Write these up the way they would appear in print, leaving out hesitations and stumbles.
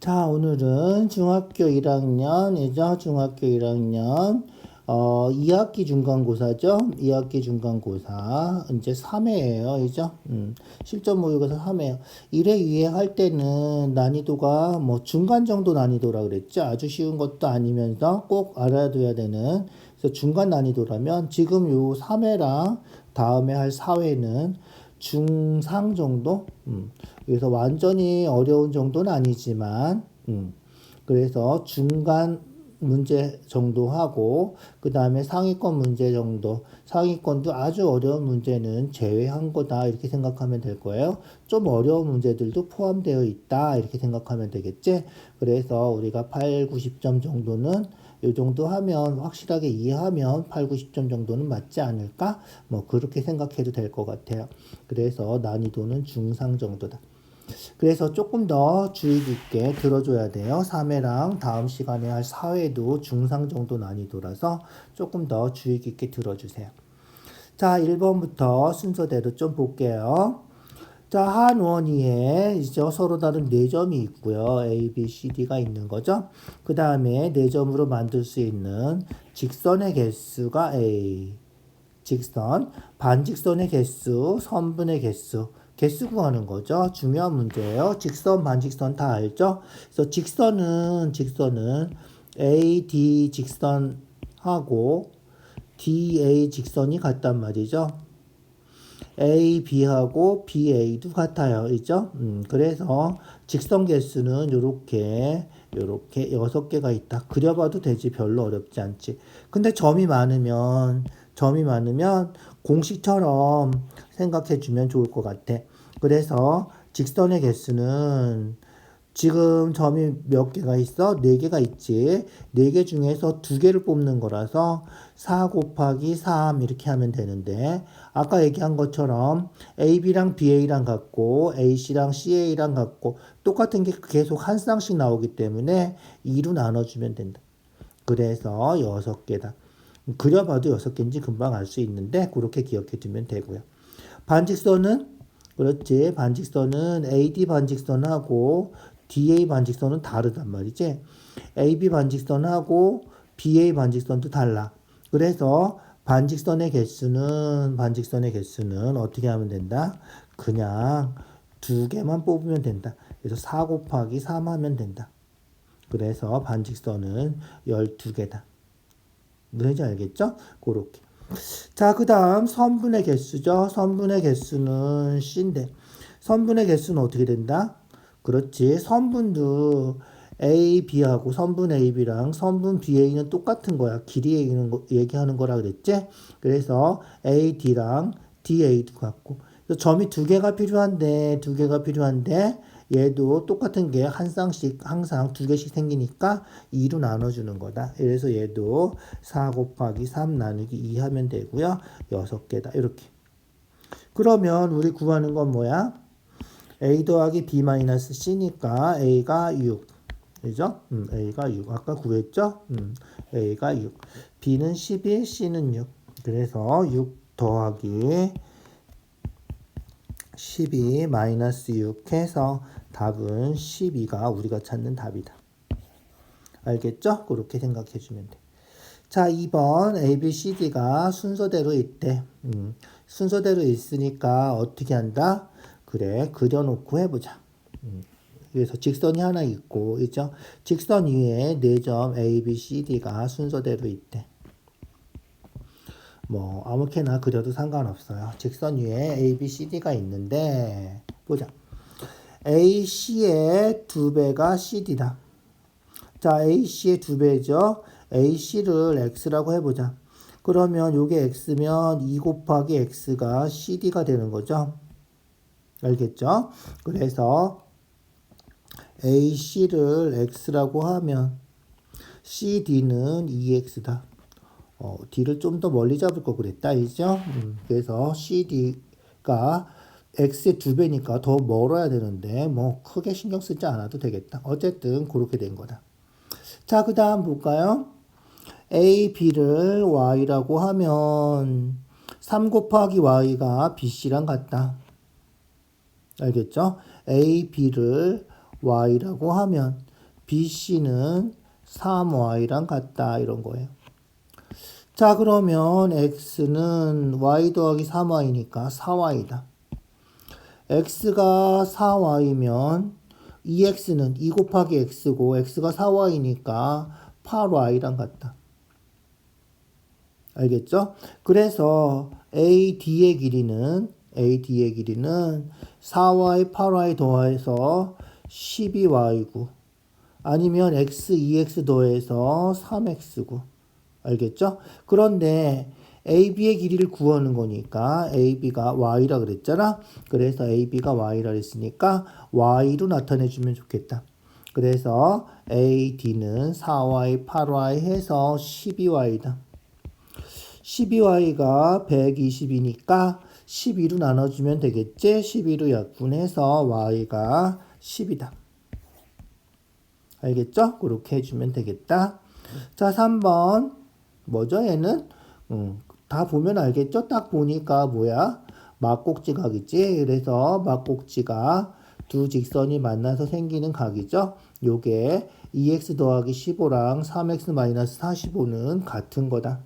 자, 오늘은 중학교 1학년이죠. 중학교 1학년 2학기 중간고사죠. 2학기 중간고사 이제 3회예요. 이죠. 실전 모의고사 3회예요. 1회, 2회 할 때는 난이도가 뭐 중간 정도 난이도라 그랬죠. 아주 쉬운 것도 아니면서 꼭 알아둬야 되는, 그래서 중간 난이도라면 지금 요 3회랑 다음에 할 4회는 중상 정도? 그래서 완전히 어려운 정도는 아니지만, 그래서 중간 문제 정도 하고, 그 다음에 상위권 문제 정도, 상위권도 아주 어려운 문제는 제외한 거다, 이렇게 생각하면 될 거예요. 좀 어려운 문제들도 포함되어 있다, 이렇게 생각하면 되겠지? 그래서 우리가 8, 90점 정도는 요 정도 하면, 확실하게 이해하면 8, 90점 정도는 맞지 않을까? 뭐 그렇게 생각해도 될 것 같아요. 그래서 난이도는 중상 정도다. 그래서 조금 더 주의 깊게 들어줘야 돼요. 3회랑 다음 시간에 할 4회도 중상 정도 난이도라서 조금 더 주의 깊게 들어주세요. 자, 1번부터 순서대로 좀 볼게요. 자, 한 원위에 이제 서로 다른 4점이 있고요. A, B, C, D가 있는 거죠. 그 다음에 4점으로 만들 수 있는 직선의 개수가 A, 직선, 반직선의 개수, 선분의 개수 구하는 거죠. 중요한 문제예요. 직선, 반직선 다 알죠? 그래서 직선은 AD 직선하고 DA 직선이 같단 말이죠. AB하고 BA도 같아요. 있죠? 그래서 직선 개수는 요렇게 6개가 있다. 그려봐도 되지. 별로 어렵지 않지. 근데 점이 많으면 공식처럼 생각해 주면 좋을 것 같아. 그래서 직선의 개수는 지금 점이 몇 개가 있어? 4개가 있지. 4개 중에서 2개를 뽑는 거라서 4 곱하기 3 이렇게 하면 되는데, 아까 얘기한 것처럼 AB랑 BA랑 같고 AC랑 CA랑 같고 똑같은 게 계속 한 쌍씩 나오기 때문에 2로 나눠주면 된다. 그래서 6개다. 그려봐도 6개인지 금방 알 수 있는데 그렇게 기억해 두면 되고요. 반직선은, 그렇지, 반직선은 AD 반직선하고 DA 반직선은 다르단 말이지. AB 반직선하고 BA 반직선도 달라. 그래서 반직선의 개수는 어떻게 하면 된다? 그냥 2개만 뽑으면 된다. 그래서 4 곱하기 3 하면 된다. 그래서 반직선은 12개다. 뭔지 알겠죠? 그렇게. 자, 그 다음 선분의 개수죠. 선분의 개수는 C인데, 선분의 개수는 어떻게 된다? 그렇지. 선분도 A, B하고 선분 A, B랑 선분 B, A는 똑같은 거야. 길이 얘기하는 거라 그랬지? 그래서 A, D랑 D, A도 같고. 점이 2개가 필요한데, 얘도 똑같은 게 한 쌍씩 항상 2개씩 생기니까 2로 나눠주는 거다. 그래서 얘도 4 곱하기 3 나누기 2 하면 되고요. 6개다. 이렇게. 그러면 우리 구하는 건 뭐야? A 더하기 B 마이너스 C니까 A가 6. 그죠? A가 6. 아까 구했죠? A가 6. B는 12, C는 6. 그래서 6 더하기 12 마이너스 6 해서 답은 12가 우리가 찾는 답이다. 알겠죠? 그렇게 생각해 주면 돼. 자, 2번 A, B, C, D가 순서대로 있대. 순서대로 있으니까 어떻게 한다? 그래, 그려놓고 해보자. 그래서 직선이 하나 있고, 있죠? 직선 위에 4점 A, B, C, D가 순서대로 있대. 뭐 아무렇게나 그려도 상관없어요. 직선 위에 A, B, C, D가 있는데, 보자. AC의 2배가 CD다. 자, AC의 2배죠. AC를 X라고 해보자. 그러면 요게 X면 2 곱하기 X가 CD가 되는 거죠. 알겠죠? 그래서 AC를 X라고 하면 CD는 2X다. D를 좀 더 멀리 잡을 거 그랬다. 이죠? 그래서 CD가 X의 2배니까 더 멀어야 되는데 뭐 크게 신경 쓰지 않아도 되겠다. 어쨌든 그렇게 된 거다. 자, 그 다음 볼까요? A, B를 Y라고 하면 3 곱하기 Y가 BC랑 같다. 알겠죠? A, B를 Y라고 하면 BC는 3y랑 같다 이런 거예요. 자, 그러면 x는 y 더하기 3y니까 4y다. x가 4y면 2x는 2 곱하기 x고 x가 4y니까 8y랑 같다. 알겠죠? 그래서 AD의 길이는 4y, 8y 더해서 12y고 아니면 x, 2x 더해서 3x고 알겠죠? 그런데 AB의 길이를 구하는 거니까 AB가 y라 그랬잖아. 그래서 AB가 y라 그랬으니까 y로 나타내주면 좋겠다. 그래서 AD는 4y, 8y 해서 12y다. 12y가 120이니까 12로 나눠주면 되겠지? 12로 약분해서 y가 10이다. 알겠죠? 그렇게 해주면 되겠다. 자, 3번. 뭐죠, 얘는? 다 보면 알겠죠? 딱 보니까 뭐야? 막곡지각이지? 그래서 막곡지각 두 직선이 만나서 생기는 각이죠? 요게 2x 더하기 15랑 3x 마이너스 45는 같은 거다.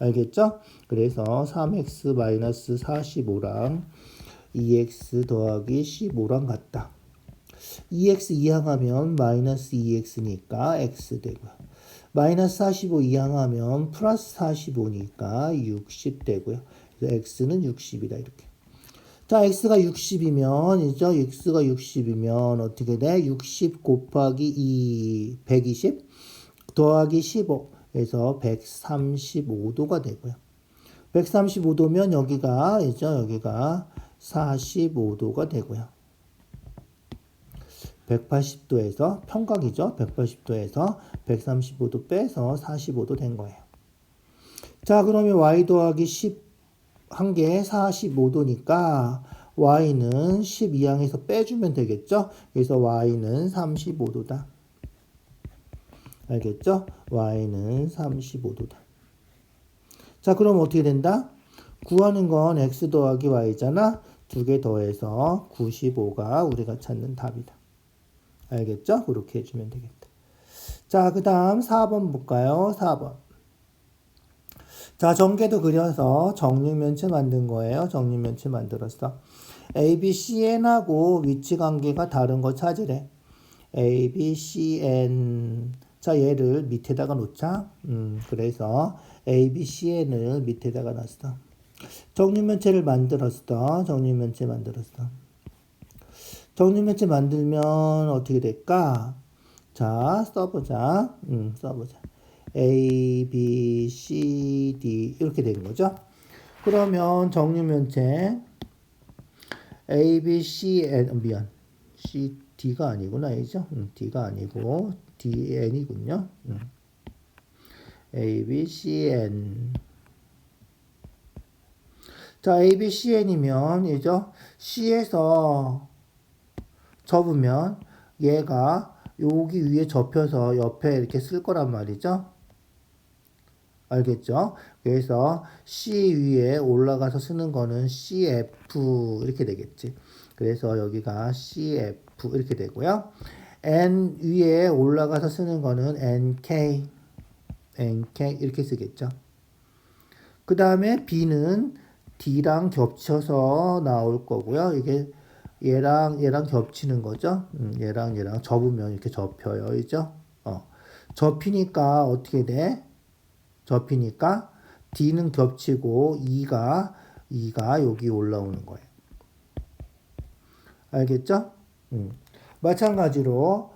알겠죠? 그래서 3x 마이너스 45랑 2x 더하기 15랑 같다. 2x 이항하면 마이너스 2x니까 x 되고요. 마이너스 45 이항하면 플러스 45니까 60 되고요. 그래서 x는 60이다 이렇게. 자, x가 60이면 이죠? x가 60이면 어떻게 돼? 60 곱하기 2 120 더하기 15 그래서 135도가 되고요. 135도면 여기가 있죠? 여기가 45도가 되고요. 180도에서 평각이죠. 180도에서 135도 빼서 45도 된 거예요. 자, 그러면 y 더하기 10 한 개 45도니까 y는 12항에서 빼주면 되겠죠. 그래서 y는 35도다. 알겠죠? y는 35도다. 자, 그럼 어떻게 된다? 구하는 건 x 더하기 y잖아. 두 개 더해서 95가 우리가 찾는 답이다. 알겠죠? 그렇게 해주면 되겠다. 자, 그 다음 4번 볼까요? 4번. 자, 전개도 그려서 정육면체 만든 거예요. 정육면체 만들었어. A, B, C, N하고 위치 관계가 다른 거 찾으래. A, B, C, N. 자, 얘를 밑에다가 놓자. 그래서 A, B, C, N을 밑에다가 놨어. 정육면체를 만들었어. 정육면체 만들었어. 정육면체 만들면 어떻게 될까? 자, 써보자. 써보자. A, B, C, D 이렇게 된 거죠. 그러면 정육면체 A, B, C, N 미안. C, D가 아니구나. 이죠? D가 아니고 D, N이군요. A, B, C, N. 자, A, B, C, N이면 이죠? C에서 접으면 얘가 여기 위에 접혀서 옆에 이렇게 쓸 거란 말이죠. 알겠죠? 그래서 C 위에 올라가서 쓰는 거는 CF 이렇게 되겠지. 그래서 여기가 CF 이렇게 되고요. N 위에 올라가서 쓰는 거는 NK 이렇게 쓰겠죠. 그 다음에 B는 D랑 겹쳐서 나올 거고요. 이게 얘랑 겹치는 거죠. 얘랑 접으면 이렇게 접혀요. 이죠? 접히니까 어떻게 돼? 접히니까 D는 겹치고 E가 여기 올라오는 거예요. 알겠죠? 마찬가지로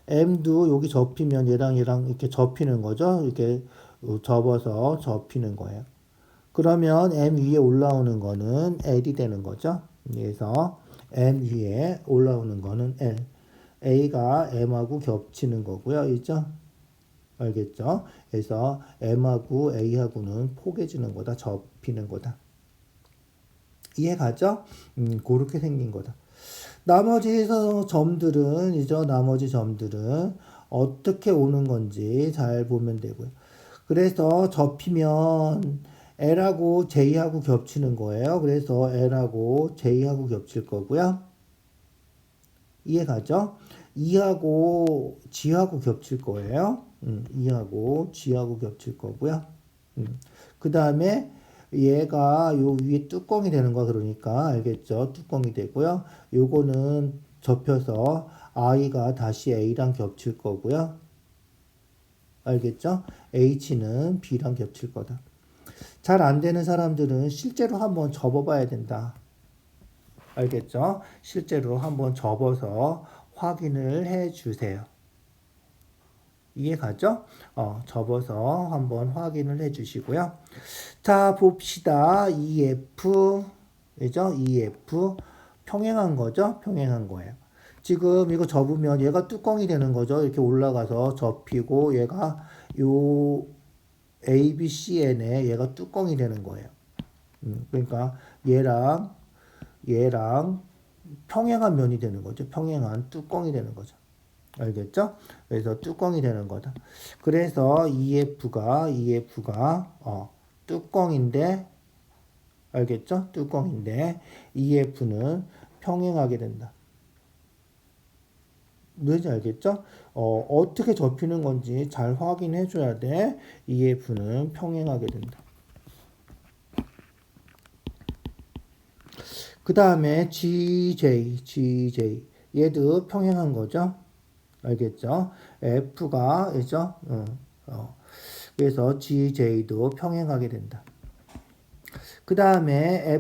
M도 여기 접히면 얘랑 이렇게 접히는 거죠. 이렇게 접어서 접히는 거예요. 그러면 M 위에 올라오는 거는 L이 되는 거죠. 그래서 M 위에 올라오는 거는 L. A가 M하고 겹치는 거고요. 있죠? 알겠죠? 그래서 M하고 A하고는 포개지는 거다. 접히는 거다. 이해가죠? 그렇게 생긴 거다. 나머지 점들은, 이죠? 나머지 점들은 어떻게 오는 건지 잘 보면 되고요. 그래서 접히면 L하고 J하고 겹치는 거예요. 그래서 L하고 J하고 겹칠 거고요. 이해가죠? 2하고 G하고 겹칠 거예요. 2하고 G하고 겹칠 거고요. 그 다음에 얘가 요 위에 뚜껑이 되는 거 그러니까 알겠죠? 뚜껑이 되고요. 요거는 접혀서 I가 다시 A랑 겹칠 거고요. 알겠죠? H는 B랑 겹칠 거다. 잘 안 되는 사람들은 실제로 한번 접어봐야 된다. 알겠죠? 실제로 한번 접어서 확인을 해 주세요. 이해가죠? 접어서 한번 확인을 해 주시고요. 자, 봅시다. EF, 그죠? EF, 평행한 거죠? 평행한 거예요. 지금 이거 접으면 얘가 뚜껑이 되는 거죠? 이렇게 올라가서 접히고 얘가 요 A, B, C, N에 얘가 뚜껑이 되는 거예요. 그러니까 얘랑 평행한 면이 되는 거죠. 평행한 뚜껑이 되는 거죠. 알겠죠? 그래서 뚜껑이 되는 거다. 그래서 EF가 뚜껑인데 알겠죠? 뚜껑인데 EF는 평행하게 된다. 뭔지 알겠죠? 어떻게 접히는 건지 잘 확인해 줘야 돼. EF는 평행하게 된다. 그 다음에 GJ 얘도 평행한 거죠. 알겠죠? F가 그죠? 그래서 GJ도 평행하게 된다. 그 다음에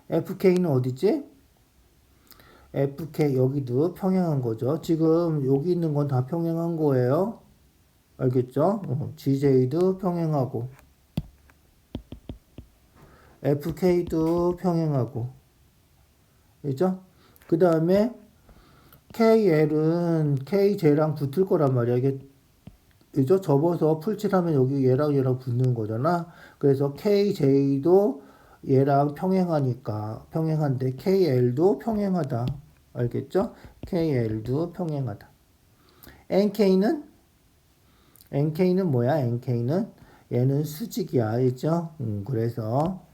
FK는 어디지? FK 여기도 평행한 거죠. 지금 여기 있는 건 다 평행한 거예요. 알겠죠? GJ도 평행하고 FK도 평행하고 그죠? 그 다음에 KL은 KJ랑 붙을 거란 말이야. 이게 그죠? 접어서 풀칠하면 여기 얘랑 붙는 거잖아. 그래서 KJ도 얘랑 평행한데 KL도 평행하다. 알겠죠? KL도 평행하다. NK는 뭐야? NK는 얘는 수직이야. 알죠? 그래서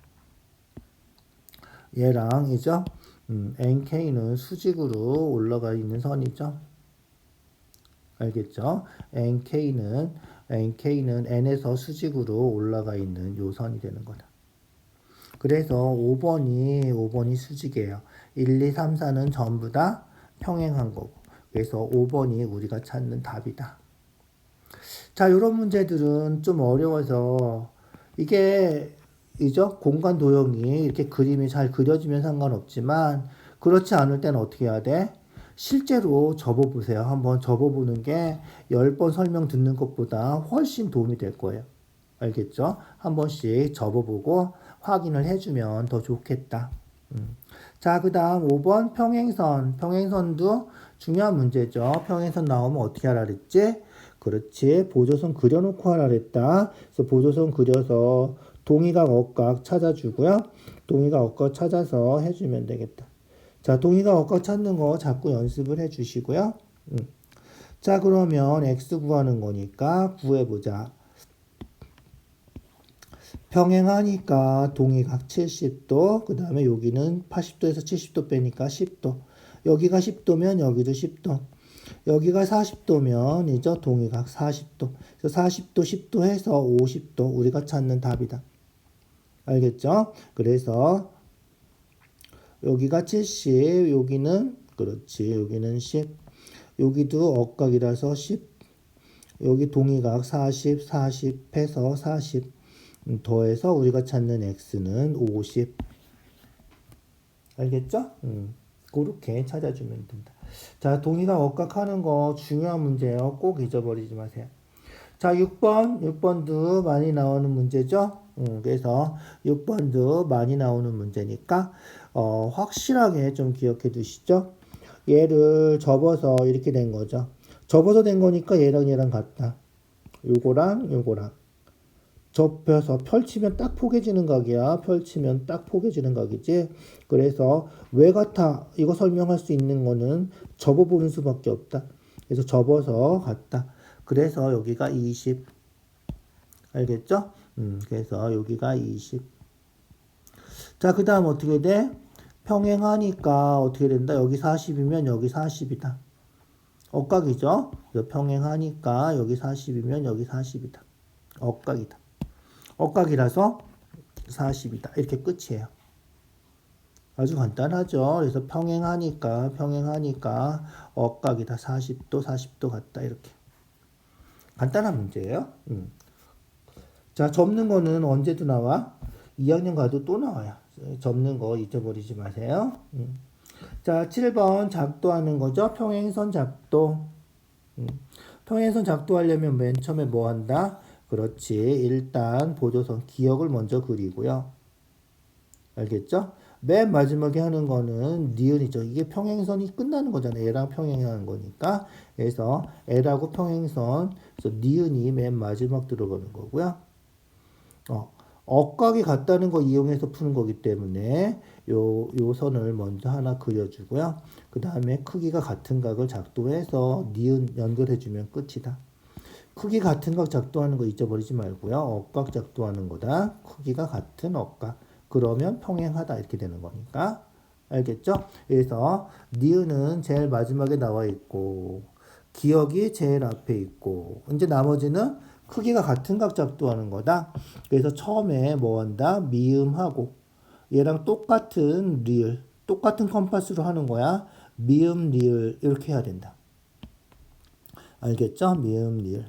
얘랑 이죠? NK는 수직으로 올라가 있는 선이죠. 알겠죠? NK는 N에서 수직으로 올라가 있는 요 선이 되는 거다. 그래서 5번이 수직이에요. 1, 2, 3, 4는 전부 다 평행한 거고. 그래서 5번이 우리가 찾는 답이다. 자, 이런 문제들은 좀 어려워서 이게 이죠? 공간 도형이 이렇게 그림이 잘 그려지면 상관없지만 그렇지 않을 때는 어떻게 해야 돼? 실제로 접어보세요. 한번 접어보는 게 10번 설명 듣는 것보다 훨씬 도움이 될 거예요. 알겠죠? 한 번씩 접어보고 확인을 해주면 더 좋겠다. 자, 그 다음 5번 평행선. 평행선도 중요한 문제죠. 평행선 나오면 어떻게 하라 그랬지? 그렇지. 보조선 그려놓고 하라 그랬다. 그래서 보조선 그려서 동의각, 억각 찾아주고요. 동의각, 억각 찾아서 해주면 되겠다. 자, 동의각, 억각 찾는 거 자꾸 연습을 해주시고요. 자, 그러면 x 구하는 거니까 구해보자. 평행하니까 동의각 70도, 그 다음에 여기는 80도에서 70도 빼니까 10도. 여기가 10도면 여기도 10도. 여기가 40도면 이제 동의각 40도. 그래서 40도, 10도 해서 50도. 우리가 찾는 답이다. 알겠죠? 그래서 여기가 70, 여기는 그렇지. 여기는 10. 여기도 억각이라서 10. 여기 동의각 40, 40 해서 40. 더해서 우리가 찾는 x는 50. 알겠죠? 그렇게 찾아주면 된다. 자, 동의각 억각하는 거 중요한 문제예요. 꼭 잊어버리지 마세요. 자, 6번도 많이 나오는 문제죠. 그래서 6번도 많이 나오는 문제니까 확실하게 좀 기억해 두시죠. 얘를 접어서 이렇게 된 거죠. 접어서 된 거니까 얘랑 같다. 요거랑 접혀서 펼치면 딱 포개지는 각이야. 펼치면 딱 포개지는 각이지. 그래서 왜 같아? 이거 설명할 수 있는 거는 접어보는 수밖에 없다. 그래서 접어서 같다. 그래서 여기가 20. 알겠죠? 그래서 여기가 20. 자, 그 다음 어떻게 돼? 평행하니까 어떻게 된다? 여기 40이면 여기 40이다. 억각이죠? 평행하니까 여기 40이면 여기 40이다. 억각이다. 억각이라서 40이다. 이렇게 끝이에요. 아주 간단하죠. 그래서 평행하니까 억각이다. 40도, 40도 같다. 이렇게. 간단한 문제예요. 자, 접는 거는 언제도 나와? 2학년 가도 또 나와요. 접는 거 잊어버리지 마세요. 자, 7번 작도하는 거죠. 평행선 작도. 평행선 작도하려면 맨 처음에 뭐 한다? 그렇지. 일단 보조선 기역을 먼저 그리고요. 알겠죠? 맨 마지막에 하는 거는 니은이죠. 이게 평행선이 끝나는 거잖아요. 얘랑 평행하는 거니까. 그래서 L하고 평행선, 그래서 니은이 맨 마지막 들어가는 거고요. 억각이 같다는 거 이용해서 푸는 거기 때문에 요 선을 먼저 하나 그려주고요. 그 다음에 크기가 같은 각을 작도해서 니은 연결해주면 끝이다. 크기 같은 각 작도하는 거 잊어버리지 말고요. 억각 작도하는 거다. 크기가 같은 억각. 그러면 평행하다 이렇게 되는 거니까. 알겠죠? 그래서 니은은 제일 마지막에 나와 있고 기억이 제일 앞에 있고 이제 나머지는 크기가 같은 각 작도하는 거다. 그래서 처음에 뭐 한다? 미음하고 얘랑 똑같은 리을, 똑같은 컴파스로 하는 거야. 미음, 리을 이렇게 해야 된다. 알겠죠? 미음, 리을.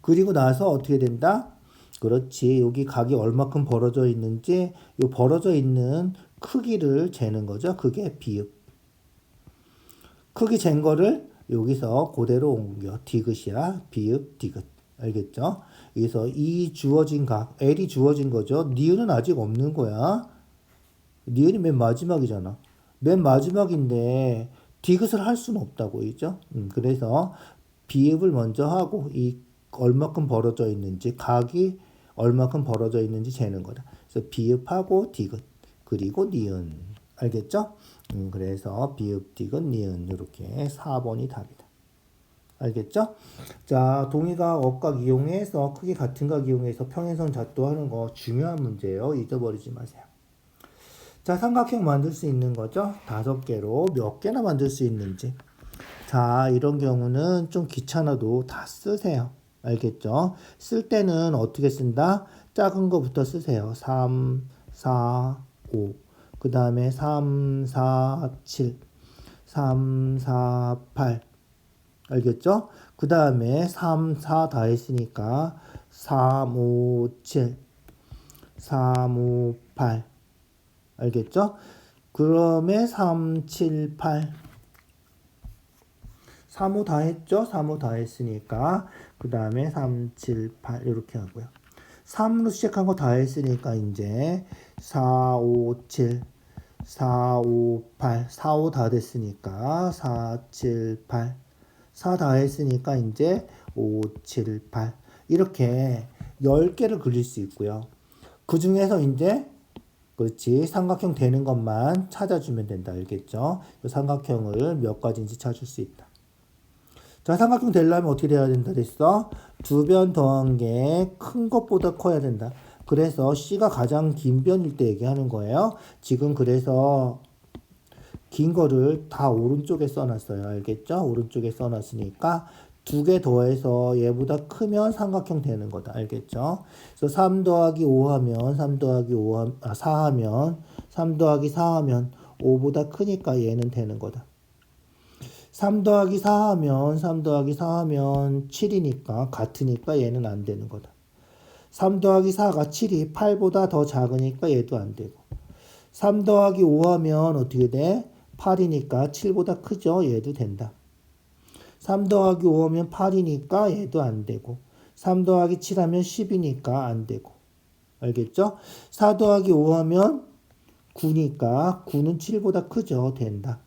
그리고 나서 어떻게 된다? 그렇지. 여기 각이 얼마큼 벌어져 있는지 이 벌어져 있는 크기를 재는 거죠. 그게 비읍. 크기 잰 거를 여기서 그대로 옮겨. 디귿이야. 비읍, 디귿. 알겠죠? 여기서 이 주어진 각, L이 주어진 거죠. 니은은 아직 없는 거야. 니은이 맨 마지막이잖아. 맨 마지막인데 디귿을 할 수는 없다고, 그죠? 그래서 비읍을 먼저 하고 이 얼마큼 벌어져 있는지 각이 얼마큼 벌어져 있는지 재는 거다. 그래서 비읍하고 디귿 그리고 니은 알겠죠? 그래서 비읍 디귿 니은 이렇게 4번이 답이다. 알겠죠? 자, 동의각 억각 이용해서 크기 같은 각 이용해서 평행선 작도하는 거 중요한 문제예요. 잊어버리지 마세요. 자, 삼각형 만들 수 있는 거죠. 5개로 몇 개나 만들 수 있는지. 자, 이런 경우는 좀 귀찮아도 다 쓰세요. 알겠죠? 쓸 때는 어떻게 쓴다? 작은 거부터 쓰세요. 3, 4, 5. 그 다음에 3, 4, 7. 3, 4, 8. 알겠죠? 그 다음에 3, 4 다 했으니까 3, 5, 7. 3, 5, 8. 알겠죠? 그러면 3, 7, 8. 3, 5 다 했죠? 3, 5 다 했으니까 그 다음에 3, 7, 8 이렇게 하고요. 3으로 시작한 거 다 했으니까 이제 4, 5, 7 4, 5, 8 4, 5 다 됐으니까 4, 7, 8 4 다 했으니까 이제 5, 7, 8 이렇게 10개를 그릴 수 있고요. 그 중에서 이제 그렇지 삼각형 되는 것만 찾아주면 된다. 알겠죠? 삼각형을 몇 가지인지 찾을 수 있다. 자, 삼각형 되려면 어떻게 돼야 된다 그랬어? 두 변 더한 게 큰 것보다 커야 된다. 그래서 C가 가장 긴 변일 때 얘기하는 거예요. 지금 그래서 긴 거를 다 오른쪽에 써놨어요. 알겠죠? 오른쪽에 써놨으니까 2개 더해서 얘보다 크면 삼각형 되는 거다. 알겠죠? 그래서 3 더하기 5 하면 3 더하기 4 하면 3 더하기 4 하면 5보다 크니까 얘는 되는 거다. 3 더하기 4 하면 3 더하기 4 하면 7이니까 같으니까 얘는 안 되는 거다. 3 더하기 4가 7이 8보다 더 작으니까 얘도 안 되고 3 더하기 5 하면 어떻게 돼? 8이니까 7보다 크죠? 얘도 된다. 3 더하기 5 하면 8이니까 얘도 안 되고 3 더하기 7 하면 10이니까 안 되고 알겠죠? 4 더하기 5 하면 9니까 9는 7보다 크죠? 된다.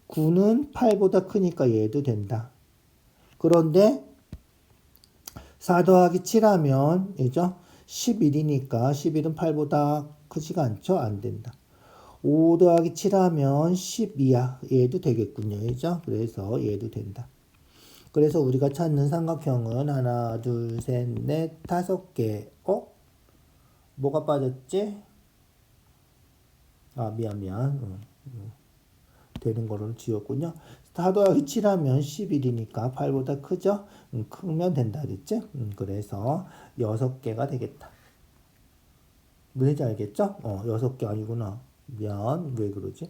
9는 8보다 크니까 얘도 된다. 그런데 4 더하기 7 하면 얘죠? 11이니까 11은 8보다 크지가 않죠? 안 된다. 5 더하기 7 하면 12야. 얘도 되겠군요. 얘죠? 그래서 얘도 된다. 그래서 우리가 찾는 삼각형은 하나, 둘, 셋, 넷, 5개. 뭐가 빠졌지? 미안. 되는 거로 지웠군요. 4 더하기 7하면 11이니까 8보다 크죠? 크면 된다 그랬지? 그래서 6개가 되겠다. 뭔지 알겠죠? 6개 아니구나. 미안. 왜 그러지?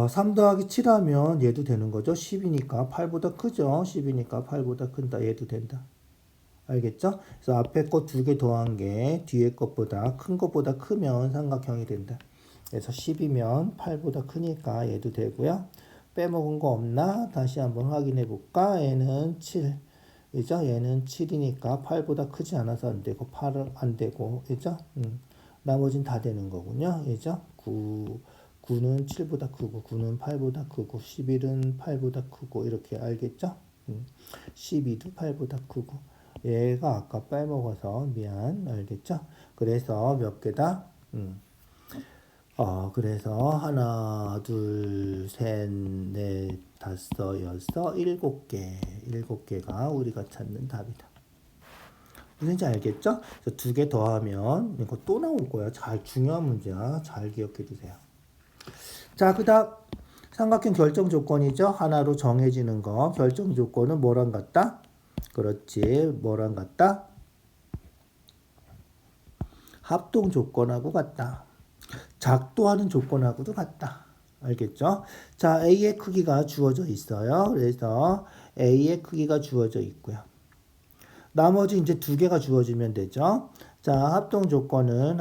3 더하기 7하면 얘도 되는 거죠? 10이니까 8보다 크죠? 10이니까 8보다 큰다. 얘도 된다. 알겠죠? 그래서 앞에 거 2개 더한 게 뒤에 것보다 큰 것보다 크면 삼각형이 된다. 그래서 10이면 8보다 크니까 얘도 되고요. 빼먹은 거 없나? 다시 한번 확인해 볼까? 얘는 7. 그죠? 얘는 7이니까 8보다 크지 않아서 안 되고 8은 안 되고. 그죠? 나머진 다 되는 거군요. 그죠? 9는 7보다 크고 9는 8보다 크고 11은 8보다 크고 이렇게 알겠죠? 12도 8보다 크고 얘가 아까 빼먹어서 미안. 알겠죠? 그래서 몇 개다? 그래서 하나, 둘, 셋, 넷, 다섯, 여섯, 7개. 7개가 우리가 찾는 답이다. 무슨지 알겠죠? 2개 더하면 이거 또 나올 거야. 중요한 문제야. 잘 기억해 두세요. 자, 그다음 삼각형 결정 조건이죠. 하나로 정해지는 거. 결정 조건은 뭐랑 같다? 그렇지. 뭐랑 같다? 합동 조건하고 같다. 작도하는 조건하고도 같다. 알겠죠? 자, A의 크기가 주어져 있어요. 그래서 A의 크기가 주어져 있고요. 나머지 이제 2개가 주어지면 되죠. 자, 합동 조건은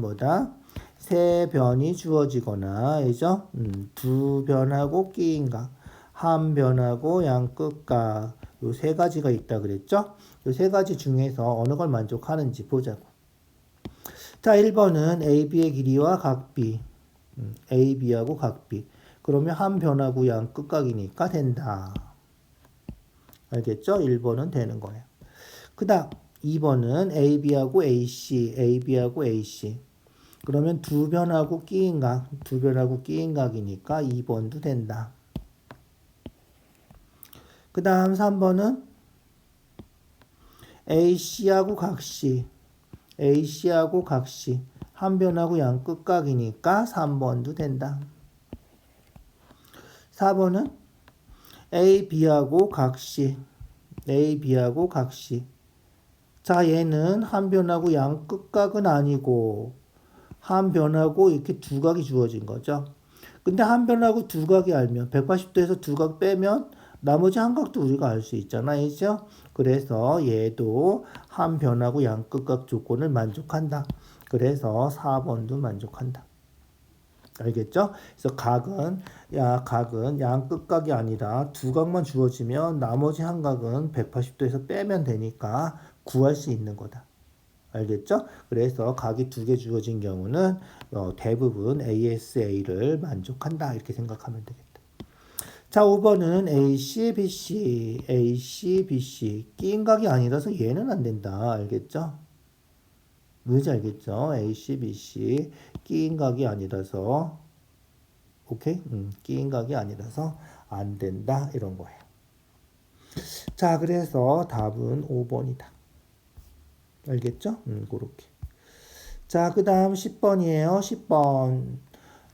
뭐다? 세 변이 주어지거나, 그죠? 2변하고 끼인각, 한 변하고 양끝각, 요 3가지가 있다 그랬죠? 요 3가지 중에서 어느 걸 만족하는지 보자고. 자, 1번은 AB의 길이와 각비. AB하고 각비. 그러면 한 변하고 양 끝각이니까 된다. 알겠죠? 1번은 되는 거예요. 그 다음 2번은 AB하고 AC. AB하고 AC. 그러면 두 변하고 끼인 각. 두 변하고 끼인 각이니까 2번도 된다. 그 다음 3번은 AC하고 각C. AC하고 각C. 한 변하고 양 끝각이니까 3번도 된다. 4번은 AB하고 각C. AB하고 각C. 자, 얘는 한 변하고 양 끝각은 아니고 한 변하고 이렇게 두 각이 주어진 거죠. 근데 한 변하고 두 각이 알면 180도에서 두 각 빼면 나머지 한 각도 우리가 알 수 있잖아요. 그죠? 그래서 얘도 한 변하고 양 끝각 조건을 만족한다. 그래서 4번도 만족한다. 알겠죠? 그래서 각은 양 끝각이 아니라 두 각만 주어지면 나머지 한 각은 180도에서 빼면 되니까 구할 수 있는 거다. 알겠죠? 그래서 각이 2개 주어진 경우는 대부분 ASA를 만족한다. 이렇게 생각하면 되겠다. 자, 5번은 AC, BC, AC, BC. 끼인 각이 아니라서 얘는 안 된다. 알겠죠? 뭔지 알겠죠? AC, BC. 끼인 각이 아니라서 오케이? 끼인 각이 아니라서 안 된다. 이런 거예요. 자, 그래서 답은 5번이다. 알겠죠? 그렇게. 자, 그 다음 10번이에요. 10번.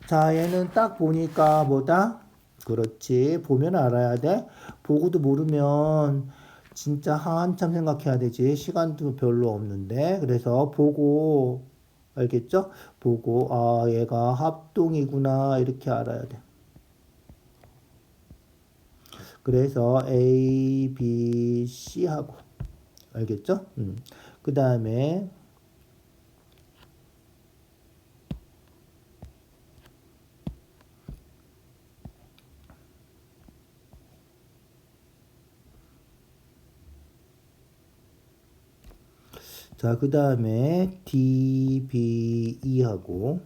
자, 얘는 딱 보니까 뭐다? 그렇지. 보면 알아야 돼. 보고도 모르면 진짜 한참 생각해야 되지. 시간도 별로 없는데. 그래서 보고, 알겠죠? 보고, 얘가 합동이구나. 이렇게 알아야 돼. 그래서 A, B, C 하고. 알겠죠? 그 다음에 자, 그 다음에 D, B, E 하고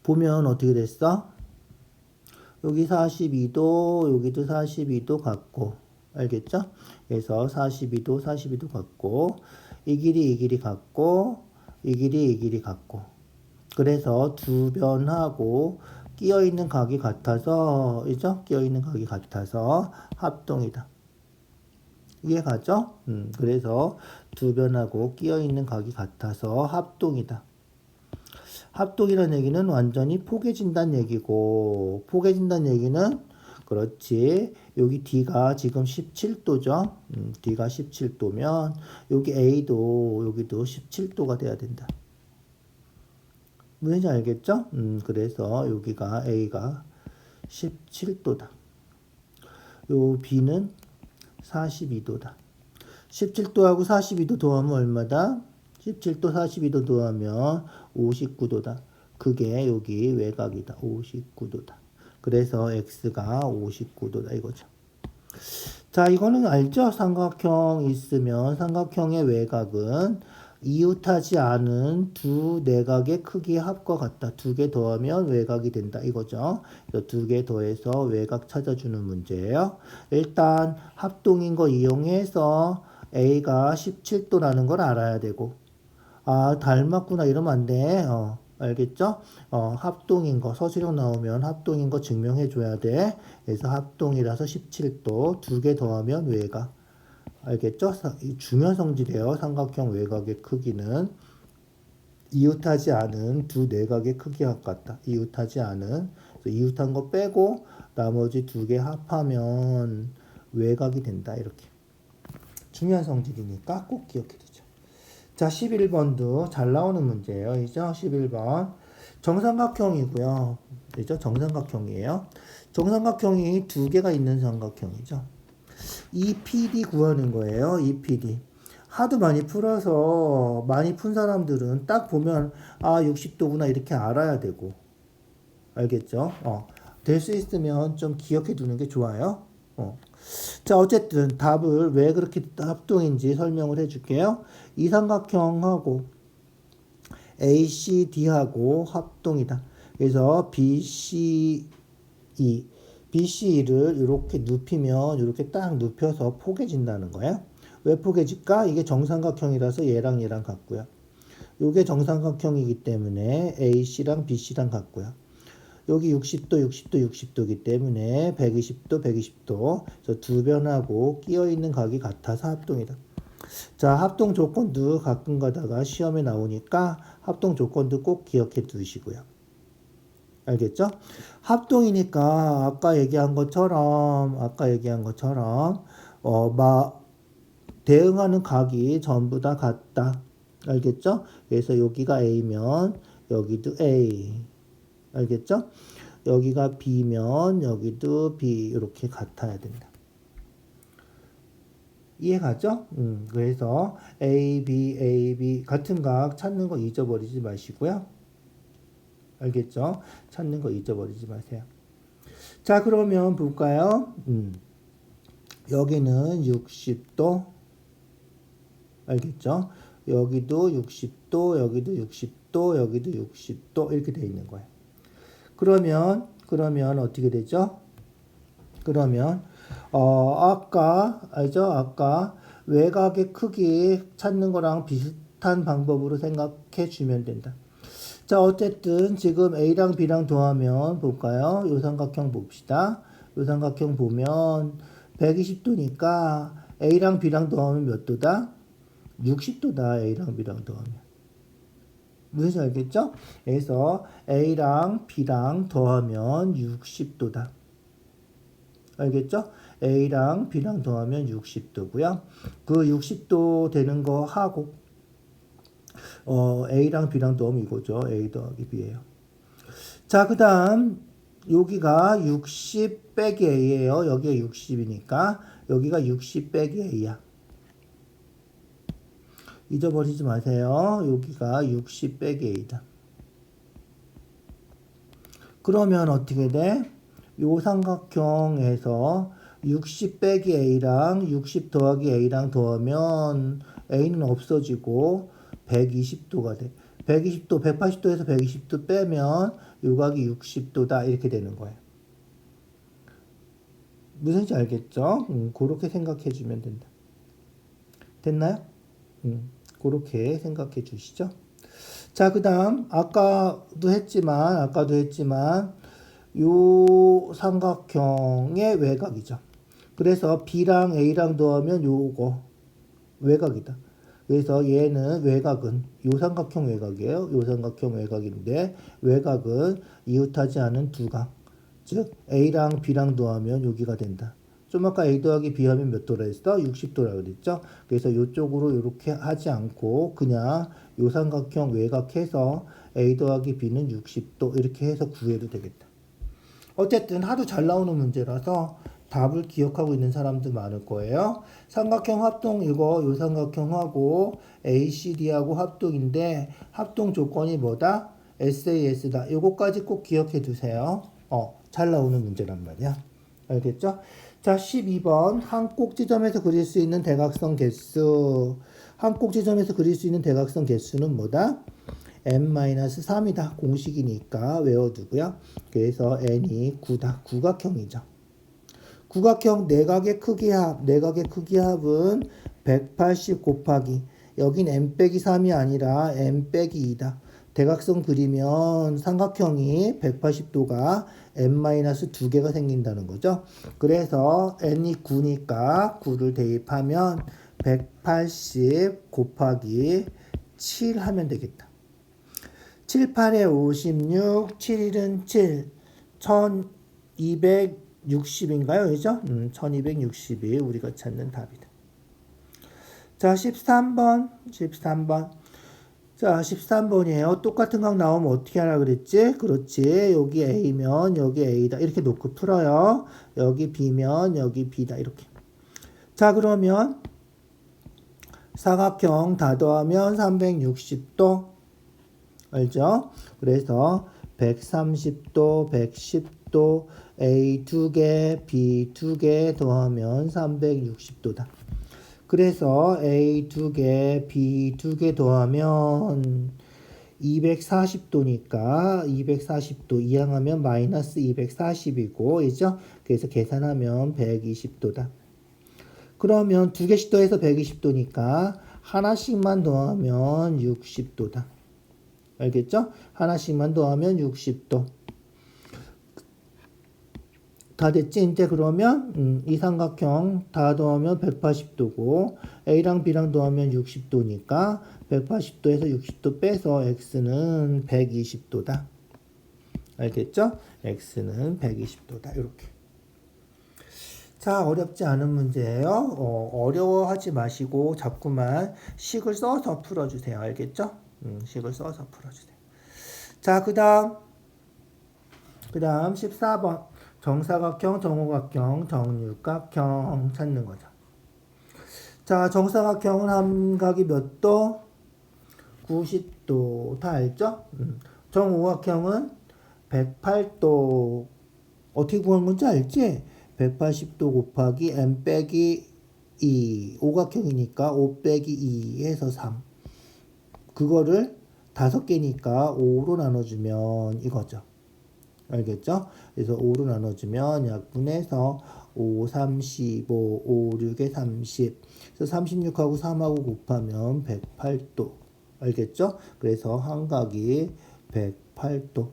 보면 어떻게 됐어? 여기 42도, 여기도 42도 같고 알겠죠? 그래서 42도, 42도 같고 이 길이 같고 이 길이 같고 그래서 두 변하고 끼어있는 각이 같아서 그죠? 끼어있는 각이 같아서 합동이다. 이해가죠? 그래서 두 변하고 끼어 있는 각이 같아서 합동이다. 합동이라는 얘기는 완전히 포개진다는 얘기고, 포개진다는 얘기는 그렇지. 여기 D가 지금 17도죠. D가 17도면 여기 A도 여기도 17도가 돼야 된다. 무슨지 알겠죠? 그래서 여기가 A가 17도다. 요 B는 42도다. 17도하고 42도 더하면 얼마다? 17도 42도 더하면 59도다. 그게 여기 외곽이다. 59도다. 그래서 x가 59도다 이거죠. 자, 이거는 알죠? 삼각형 있으면 삼각형의 외곽은 이웃하지 않은 두 내각의 크기의 합과 같다. 두 개 더하면 외곽이 된다. 이거죠. 두 개 더해서 외곽 찾아주는 문제예요. 일단 합동인 거 이용해서 A가 17도라는 걸 알아야 되고, 아, 닮았구나 이러면 안 돼. 알겠죠? 합동인 거, 서술형 나오면 합동인 거 증명해 줘야 돼. 그래서 합동이라서 17도, 두 개 더하면 외곽. 알겠죠? 중요한 성질이에요. 삼각형 외곽의 크기는 이웃하지 않은 두 내각의 크기와 같다. 이웃하지 않은, 이웃한 거 빼고 나머지 두 개 합하면 외곽이 된다. 이렇게. 중요한 성질이니까 꼭 기억해 두죠. 자, 11번도 잘 나오는 문제예요. 이죠? 11번. 정삼각형이고요. 그죠? 정삼각형이에요. 정삼각형이 두 개가 있는 삼각형이죠. EPD 구하는 거예요. EPD. 하도 많이 풀어서 많이 푼 사람들은 딱 보면 아 60도구나 이렇게 알아야 되고 알겠죠? 될 수 있으면 좀 기억해 두는 게 좋아요. 자, 어쨌든 답을 왜 그렇게 합동인지 설명을 해줄게요. 이 삼각형하고 ACD하고 합동이다. 그래서 BC를 이렇게 눕히면 이렇게 딱 눕혀서 포개진다는 거예요. 왜 포개질까? 이게 정삼각형이라서 얘랑 얘랑 같고요. 이게 정삼각형이기 때문에 AC랑 BC랑 같고요. 여기 60도, 60도, 60도이기 때문에 120도, 120도. 그래서 두 변하고 끼어 있는 각이 같아서 합동이다. 자, 합동 조건도 가끔 가다가 시험에 나오니까 합동 조건도 꼭 기억해 두시고요. 알겠죠? 합동이니까 아까 얘기한 것처럼 대응하는 각이 전부 다 같다. 알겠죠? 그래서 여기가 A면 여기도 A. 알겠죠? 여기가 B면 여기도 B 이렇게 같아야 된다. 이해가죠? 그래서 A, B 같은 각 찾는 거 잊어버리지 마시고요. 알겠죠? 찾는 거 잊어버리지 마세요. 자, 그러면 볼까요? 여기는 60도. 알겠죠? 여기도 60도, 여기도 60도, 여기도 60도 이렇게 되어 있는 거예요. 그러면 어떻게 되죠? 그러면 아까 외곽의 크기 찾는 거랑 비슷한 방법으로 생각해 주면 된다. 자, 어쨌든 지금 A랑 B랑 더하면 볼까요? 요 삼각형 봅시다. 요 삼각형 보면 120도니까 A랑 B랑 더하면 몇 도다? 60도다. A랑 B랑 더하면. 무슨 알겠죠? 그래서 A랑 B랑 더하면 60도다. 알겠죠? A랑 B랑 더하면 60도고요. 그 60도 되는 거 하고 A랑 B랑 더하면 이거죠. A 더하기 B예요. 자, 그 다음 여기가 60 빼기 A예요. 여기가 60이니까 여기가 60 빼기 A야. 잊어버리지 마세요. 여기가 60 빼기 A다. 그러면 어떻게 돼? 요 삼각형에서 60 빼기 A랑 60 더하기 A랑 더하면 A는 없어지고 120도가 돼. 120도, 180도에서 120도 빼면 요각이 60도다. 이렇게 되는 거예요. 무슨지 알겠죠? 그렇게 생각해 주면 된다. 됐나요? 그렇게 생각해 주시죠. 자, 그 다음 아까도 했지만 요 삼각형의 외곽이죠. 그래서 B랑 A랑 더하면 요거 외곽이다. 그래서 얘는 외곽은 요 삼각형 외곽이에요. 요 삼각형 외곽인데 외곽은 이웃하지 않은 두 각. 즉 A랑 B랑 더하면 여기가 된다. 좀 아까 A 더하기 B 하면 몇 도라 했어? 60도라 그랬죠? 그래서 이쪽으로 이렇게 하지 않고 그냥 요 삼각형 외곽해서 A 더하기 B는 60도 이렇게 해서 구해도 되겠다. 어쨌든 하도 잘 나오는 문제라서 답을 기억하고 있는 사람도 많을 거예요. 삼각형 합동 이거 요 삼각형하고 ACD하고 합동인데 합동 조건이 뭐다? SAS다. 요거까지 꼭 기억해 두세요. 잘 나오는 문제란 말이야. 알겠죠? 자, 12번 한 꼭지점에서 그릴 수 있는 대각선 개수. 한 꼭지점에서 그릴 수 있는 대각선 개수는 뭐다? n-3이다. 공식이니까 외워두고요. 그래서 n이 9다. 구각형이죠. 구각형 내각의 크기 합. 내각의 크기 합은 180 곱하기. 여긴 n 빼기 3이 아니라 n 빼기 2다. 대각선 그리면 삼각형이 180도가 n-2개가 생긴다는 거죠. 그래서 n이 9니까 9를 대입하면 180 곱하기 7 하면 되겠다. 7, 8에 56, 7일은 7, 1260인가요? 그죠? 1260이 우리가 찾는 답이다. 자, 13번. 자, 13번이에요. 똑같은 각 나오면 어떻게 하라 그랬지? 그렇지. 여기 A면 여기 A다. 이렇게 놓고 풀어요. 여기 B면 여기 B다. 이렇게. 자, 그러면 사각형 다 더하면 360도. 알죠? 그래서 130도, 110도, A 2개, B 2개 더하면 360도다. 그래서 A 2개, B 2개 더하면 240도니까 240도 이항하면 마이너스 240이고, 이죠? 그래서 계산하면 120도다. 그러면 두 개씩 더해서 120도니까 하나씩만 더하면 60도다. 알겠죠? 하나씩만 더하면 60도. 다 됐지? 이제 그러면 이 삼각형 다 더하면 180도고 A랑 B랑 더하면 60도니까 180도에서 60도 빼서 X는 120도다. 알겠죠? X는 120도다. 이렇게. 자, 어렵지 않은 문제예요. 어려워하지 마시고 자꾸만 식을 써서 풀어주세요. 알겠죠? 식을 써서 풀어주세요. 자, 그 다음 14번. 정사각형, 정오각형, 정육각형 찾는 거죠. 자, 정사각형은 함각이 몇 도? 90도. 다 알죠? 정오각형은 108도. 어떻게 구하는 건지 알지? 180도 곱하기 n 빼기 2. 오각형이니까 5 빼기 2 해서 3. 그거를 5개니까 5로 나눠주면 이거죠. 알겠죠? 그래서 5로 나눠주면 약분해서 5, 3, 15, 5, 6에 30. 그래서 36하고 3하고 곱하면 108도. 알겠죠? 그래서 함각이 108도.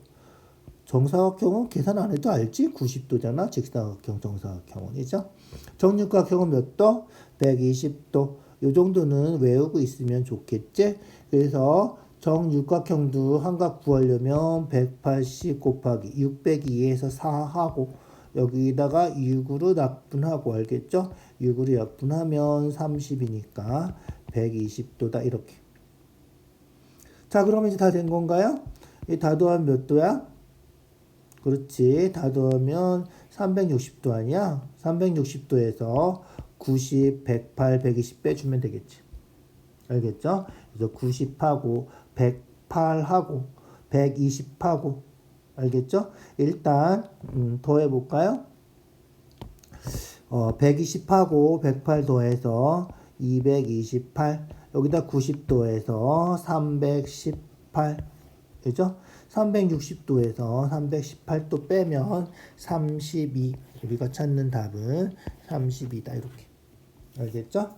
정사각형은 계산 안 해도 알지? 90도잖아. 직사각형, 정사각형은이죠. 정육각형은 몇 도? 120도. 요 정도는 외우고 있으면 좋겠지? 그래서 정육각형도 함각 구하려면 180 곱하기 6 빼기 2에서 4하고 여기다가 6으로 약분하고 알겠죠? 6으로 약분하면 30이니까 120도다 이렇게. 자, 그러면 이제 다 된 건가요? 이 다 더하면 몇 도야? 그렇지. 다 더하면 360도 아니야? 360도에서 90, 108, 120 빼주면 되겠지. 알겠죠? 그래서 90하고 108하고 120하고 알겠죠? 일단 더해볼까요? 120하고 108 더해서 228 여기다 90도에서 318 그죠? 360도에서 318도 빼면 32 우리가 찾는 답은 32다 이렇게 알겠죠?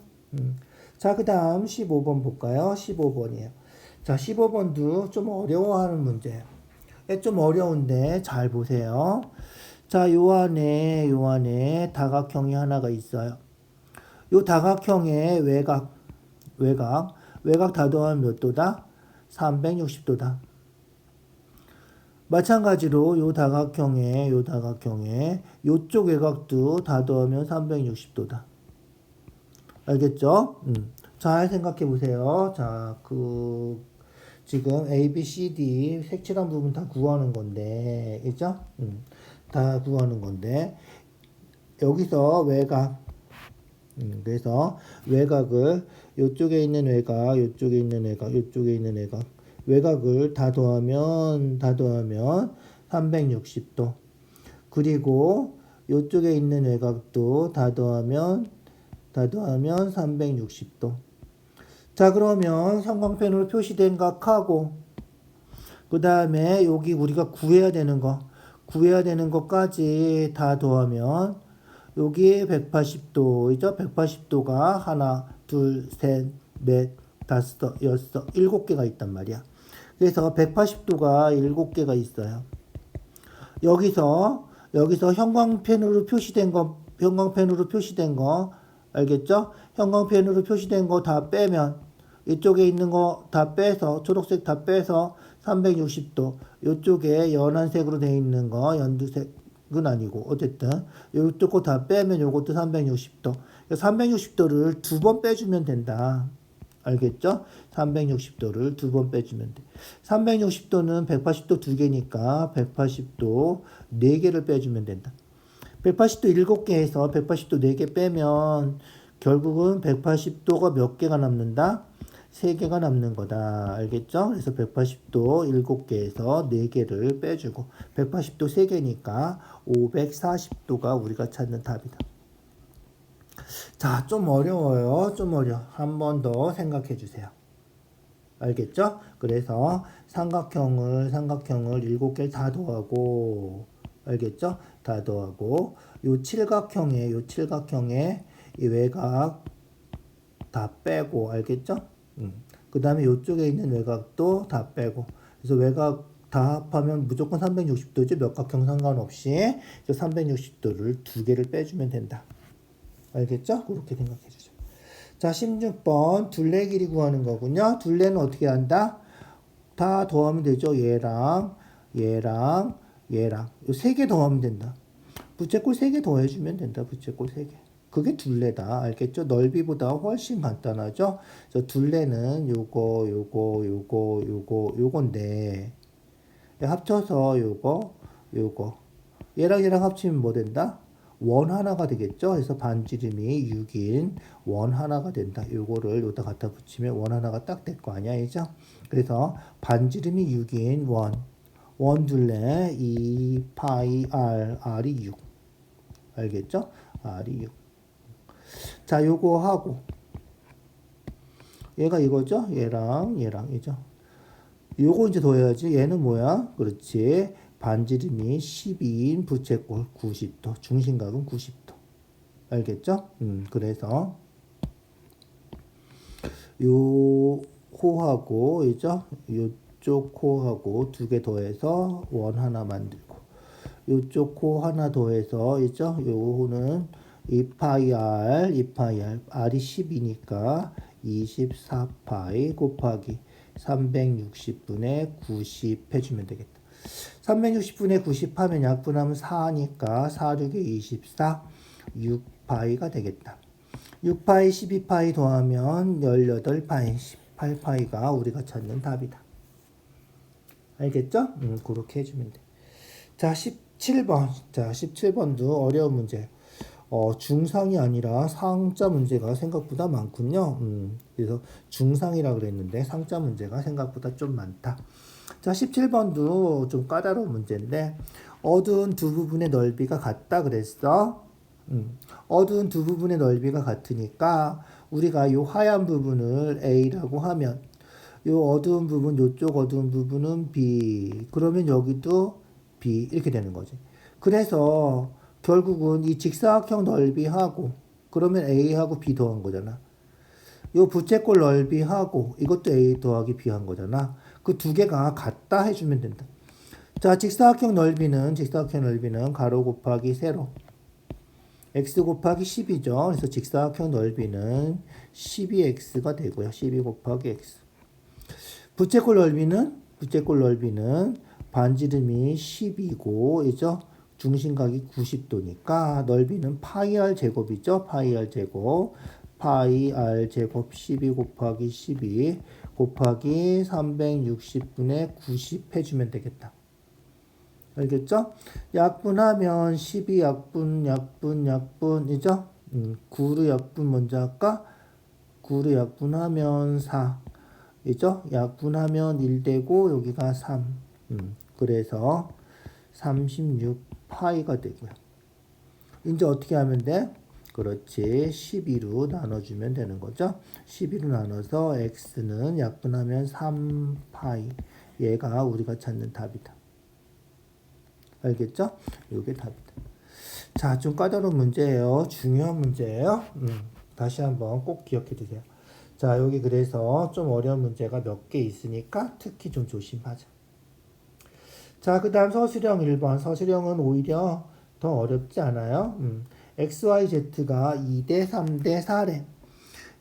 자, 그 다음 15번 볼까요? 15번이에요. 자, 15번도 좀 어려워하는 문제예요. 좀 어려운데 잘 보세요. 자, 요 안에 다각형이 하나가 있어요. 요 다각형의 외곽 다 더하면 몇 도다? 360도다. 마찬가지로 요 다각형의 요쪽 외곽도 다 더하면 360도다. 알겠죠? 잘 생각해 보세요. 자, 지금 A, B, C, D 색칠한 부분 다 구하는 건데, 그죠? 다 구하는 건데, 여기서 그래서 외곽을 요쪽에 있는 외곽을 다 더하면 360도. 그리고 요쪽에 있는 외곽도 다 더하면 360도. 자, 그러면 형광펜으로 표시된 각하고 그 다음에 여기 우리가 구해야 되는 것까지 다 더하면 여기 180도이죠. 180도가 하나, 둘, 셋, 넷, 다섯, 여섯, 7개가 있단 말이야. 그래서 180도가 7개가 있어요. 여기서 형광펜으로 표시된 거 알겠죠? 형광펜으로 표시된 거 다 빼면 이쪽에 있는 거 다 빼서 초록색 다 빼서 360도 이쪽에 연한색으로 되어 있는 거 연두색은 아니고 어쨌든 이쪽 거 다 빼면 요것도 360도 360도를 두 번 빼주면 된다. 알겠죠? 360도를 두 번 빼주면 돼. 360도는 180도 두 개니까 180도 4개를 빼주면 된다. 180도 7개에서 180도 4개 빼면 결국은 180도가 몇 개가 남는다? 3개가 남는 거다. 알겠죠? 그래서 180도 7개에서 4개를 빼주고 180도 3개니까 540도가 우리가 찾는 답이다. 자, 좀 어려워요. 한 번 더 생각해 주세요. 알겠죠? 그래서 삼각형을 7개를 다 더하고 알겠죠? 다 더하고 요 칠각형의 이 외곽 다 빼고 알겠죠? 그 다음에 요쪽에 있는 외곽도 다 빼고 그래서 외곽 다 합하면 무조건 360도죠. 몇 각형 상관없이 360도를 두 개를 빼주면 된다. 알겠죠? 그렇게 생각해 주죠. 자, 16번 둘레 길이 구하는 거군요. 둘레는 어떻게 한다? 다 더하면 되죠. 얘랑 요 3개 더하면 된다. 부채꼴 3개 더해주면 된다. 부채꼴 3개. 그게 둘레다. 알겠죠? 넓이보다 훨씬 간단하죠? 그래서 둘레는 요건데 합쳐서 요거 얘랑 합치면 뭐 된다? 원 하나가 되겠죠? 그래서 반지름이 6인 원 하나가 된다. 요거를 여기다 갖다 붙이면 원 하나가 딱 될 거 아니야, 이죠? 그래서 반지름이 6인 원 둘레 2파이 r이 6. 알겠죠? r이 6. 자, 요거 하고 얘가 이거죠? 얘랑 이죠? 요거 이제 더해야지. 얘는 뭐야? 그렇지. 반지름이 12인 부채꼴 90도. 중심각은 90도. 알겠죠? 그래서 요 호하고 이죠? 요쪽 호하고 두 개 더해서 원 하나 만들고 요쪽 호 하나 더해서 있죠? 요 호는 2파이 r이 10이니까 24파이 곱하기 360분의 90 해주면 되겠다. 360분의 90 하면 약분하면 4니까 4, 6에 24, 6파이가 되겠다. 6파이, 12파이 더하면 18파이, 18파이가 우리가 찾는 답이다. 알겠죠? 그렇게 해주면 돼. 자, 17번. 자, 17번도 어려운 문제. 중상이 아니라 상자 문제가 생각보다 많군요. 그래서 중상이라 그랬는데 상자 문제가 생각보다 좀 많다. 자, 17번도 좀 까다로운 문제인데 어두운 두 부분의 넓이가 같다 그랬어. 어두운 두 부분의 넓이가 같으니까 우리가 요 하얀 부분을 A라고 하면 요 어두운 부분, 요쪽 어두운 부분은 B. 그러면 여기도 B 이렇게 되는 거지. 그래서 결국은 이 직사각형 넓이하고 그러면 A하고 B 더한 거잖아. 요 부채꼴 넓이하고 이것도 A 더하기 B 한 거잖아. 그 두 개가 같다 해주면 된다. 자, 직사각형 넓이는 가로 곱하기 세로 x 곱하기 10이죠. 그래서 직사각형 넓이는 12x가 되고요. 12 곱하기 x. 부채꼴 넓이는 반지름이 10이고, 이죠? 중심각이 90도니까 넓이는 파이 r 제곱이죠. 파이 r 제곱. 파이 r 제곱 12 곱하기 12 곱하기 360분의 90 해주면 되겠다. 알겠죠? 약분하면 12 약분이죠? 9로 약분 먼저 할까? 9로 약분하면 4. 이죠? 약분하면 1 되고 여기가 3. 그래서 36 파이가 되고요. 이제 어떻게 하면 돼? 그렇지. 12로 나눠주면 되는 거죠. 12로 나눠서 x는 약분하면 3 파이. 얘가 우리가 찾는 답이다. 알겠죠? 이게 답이다. 자, 좀 까다로운 문제예요. 중요한 문제예요. 다시 한번 꼭 기억해 두세요. 자, 여기 그래서 좀 어려운 문제가 몇 개 있으니까 특히 좀 조심하자. 자, 그 다음 서술형 1번. 서술형은 오히려 더 어렵지 않아요? XYZ가 2대 3대 4래.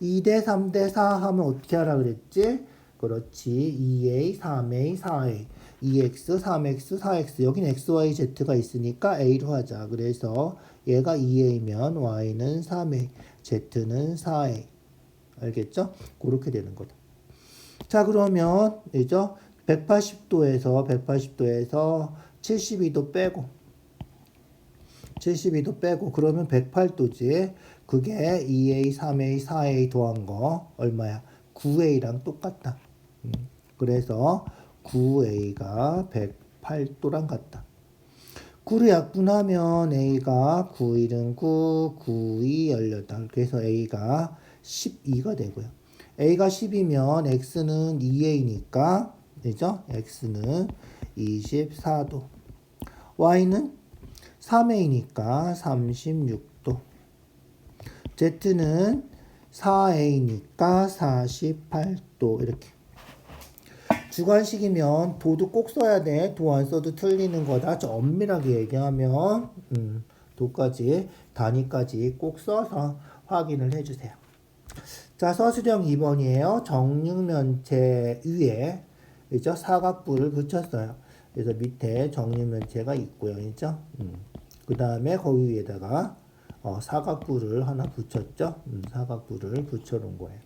2대 3대 4 하면 어떻게 하라 그랬지? 그렇지. 2A, 3A, 4A. 2x, 3x, 4x. 여긴 XYZ가 있으니까 A로 하자. 그래서 얘가 2A면 Y는 3A, Z는 4A. 알겠죠? 그렇게 되는 거다. 자, 그러면, 이죠? 180도에서 72도 빼고, 그러면 108도지. 그게 2A, 3A, 4A 더한 거, 얼마야? 9A랑 똑같다. 그래서 9A가 108도랑 같다. 9를 약분하면 A가 9, 1은 9, 9, 2, 18. 그래서 A가 12가 되고요. A가 10이면 X는 2A니까, 그죠? X는 24도. Y는 3A니까 36도. Z는 4A니까 48도. 이렇게. 주관식이면 도도 꼭 써야 돼. 도 안 써도 틀리는 거다. 좀 엄밀하게 얘기하면 도까지 단위까지 꼭 써서 확인을 해주세요. 자, 서술형 2번이에요. 정육면체 위에 그죠? 사각부를 붙였어요. 그래서 밑에 정육면체가 있고요. 그죠? 그 다음에 거기 위에다가 사각부를 하나 붙였죠. 사각부를 붙여놓은 거예요.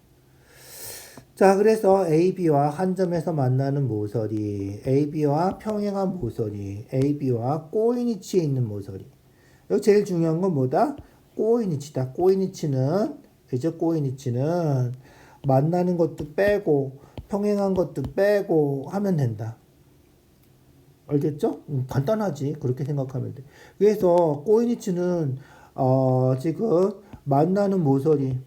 자, 그래서 AB와 한 점에서 만나는 모서리, AB와 평행한 모서리, AB와 꼬인위치에 있는 모서리. 여기 제일 중요한 건 뭐다? 꼬인위치다. 꼬인위치는 만나는 것도 빼고 평행한 것도 빼고 하면 된다. 알겠죠? 간단하지. 그렇게 생각하면 돼. 그래서 꼬인위치는 지금 만나는 모서리,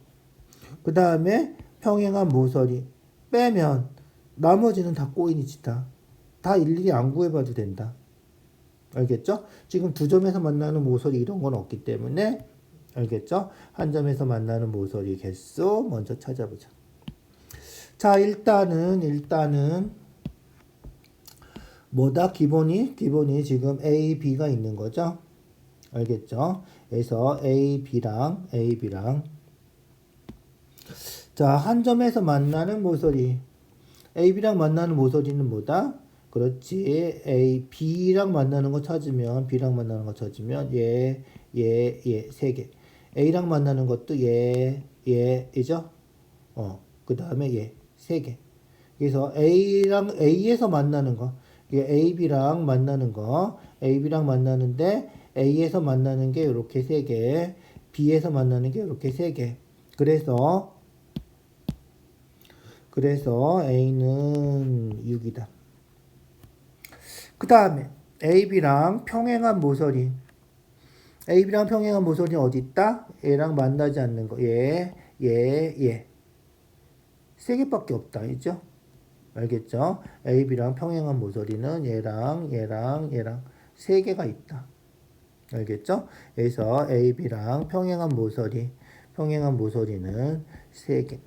그 다음에 평행한 모서리 빼면 나머지는 다 꼬인위치다. 다 일일이 안 구해봐도 된다. 알겠죠? 지금 두 점에서 만나는 모서리 이런 건 없기 때문에 알겠죠? 한 점에서 만나는 모서리 개수 먼저 찾아보자. 자, 일단은 뭐다? 기본이 지금 A, B가 있는 거죠? 알겠죠? 그래서 A, B랑 자, 한 점에서 만나는 모서리. A, B랑 만나는 모서리는 뭐다? 그렇지. A, B랑 만나는 거 찾으면, 얘, 세 개. A랑 만나는 것도 얘죠? 그 다음에 얘, 세 개. 그래서 A에서 만나는 거. 이게 A, B랑 만나는 거. A, B랑 만나는데, A에서 만나는 게 이렇게 세 개. B에서 만나는 게 이렇게 세 개. 그래서 A는 6이다. 그 다음에 AB랑 평행한 모서리. AB랑 평행한 모서리 어디 있다? 얘랑 만나지 않는 거. 얘. 세 개밖에 없다. 있죠? 알겠죠? AB랑 평행한 모서리는 얘랑 세 개가 있다. 알겠죠? 그래서 AB랑 평행한 모서리는 세 개.